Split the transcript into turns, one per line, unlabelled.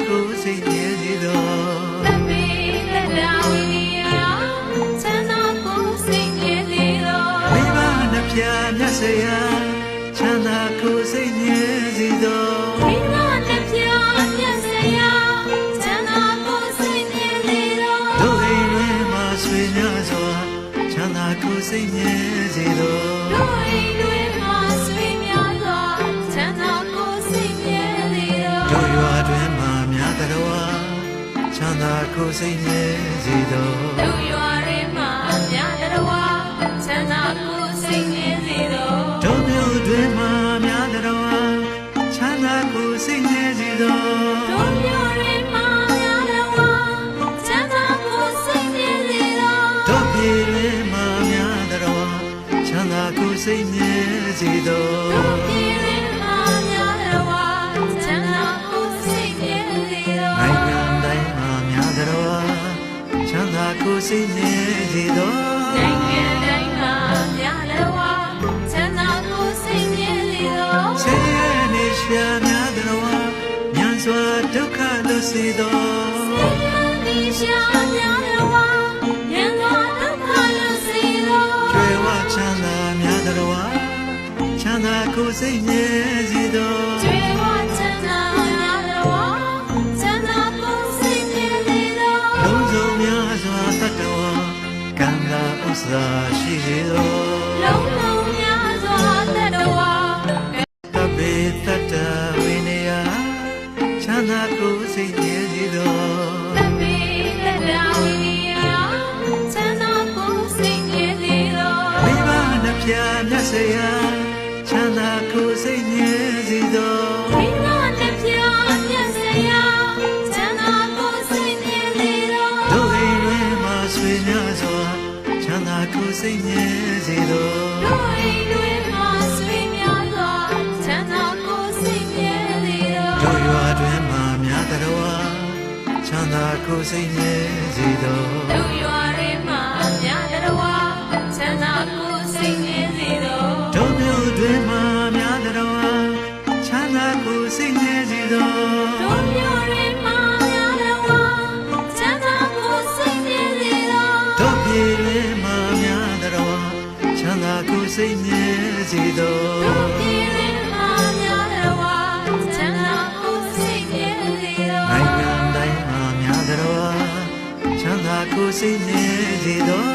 ကိုစိတ်မြဲစေသော
တပိတတာဝိရိယချမ်းသာကိုစိတ်မြဲစေသော
မိဘနှစ်ဖြာမြတ်စရာချမ်းသာကိုစိတ်မြဲစေသော
မိဘနှစ်ဖြာမြတ်စရာချမ်းသာကိုစိတ်မြဲစေသော
တို့အိမ်တွင်မှာဆွေများစွာချမ်းသာကိုစိတ်မြဲစေသော
တို့အိမ်တွင်မှာဆွေများစွာချမ်းသာကိုစိတ်မြဲစေသော
တို့ရွာတွင်မှာများတော်ချမ်းသာကိုစိတ်မြဲစေသော
တို့ရွာတွင်မှာများတော်ချမ်းသာကိုစိတ်မြဲစေသော
တို့မြို့တွင်မှာများတော်ချမ်းသာကိုစိတ်မြဲစေသော
တို့မြို့တွင်မှာများတော်ချမ်းသာကိုစိတ်မြဲစေသော
တို့ပြည်တွင်မှာများတော်ချမ်းသာကိုစိတ်မြဲစေသော
တို့ပြည်တွင်မှာများတော်ချမ်းသာကိုစိတ်မြဲစေသော
နိုင်ငံတိုင်းမှာများတော်ချမ်းသာကိုစိတ်မြဲစေသော
နိုင်ငံတိုင်းမှာများတော်ချမ်းသာကိုစိတ်မြဲစေသော
ဆင်းရဲနေရှာများတော်ဉာဏ်စွာဒုက္ခလွတ်စေသော
ဆင်းရဲနေရှာများတော်ဉာဏ်စွာဒုက္ခလွတ်စေသော
ကျွယ်ဝချမ်းသာများတော်ချမ်းသာကိုစိတ်မြဲစေသော
ကျွယ်ဝချမ်းသာများတော်ချမ်းသာကိုစိတ်မြဲစေသော
လုံးစုံများစွာတတ်တော်ကံသာဥစ္စာရှိစေသော
လုံးလုံးများစွာတတ်တော်
တပိတတ္တဝိနယချမ်းသာကိုစိတ်မြဲစေသော
တပိတတာဝိရိယချမ်းသာကိုစိတ်မြဲစေသော
မိဘနှစ်ဖြာမြတ်စရာချမ်းသာကိုစိတ်မြဲစေသော
မိဘနှစ်ဖြာမြတ်စရာချမ်းသာကိုစိတ်မြဲစေသော
တို့အိမ်တွင်မှာဆွေများစွာချမ်းသာကိုစိတ်မြဲစေသော
တို့အိမ်တွင်မှာဆွေများစွာချမ်းသာကိုစိတ်မြဲစေသော
တို့ရွာတွင်မှာများတော်ချမ်းသာကိုစိတ်မြဲစေသော
တို့ရွာတွင်မှာများတော်ချမ်းသာကိုစိတ်မြဲစေသော
တို့မြို့တွင်မှာများတော်ချမ်းသာကိုစိတ်မြဲစေသော
တို့မြို့တွင်မှာများတော်ချမ်းသာကိုစိတ်မြဲစေသော
တို့ပြည်တွင်မှာများတော်ချမ်းသာကိုစိတ်မြဲစေသော
တို့ပြည်တွင်မှာများတော်ချမ်းသာကိုစိတ်မြဲစေသော
နိုင်ငံတိုင်းမှာများတော်ချမ်းသာကိုစိတ်မြဲစေသော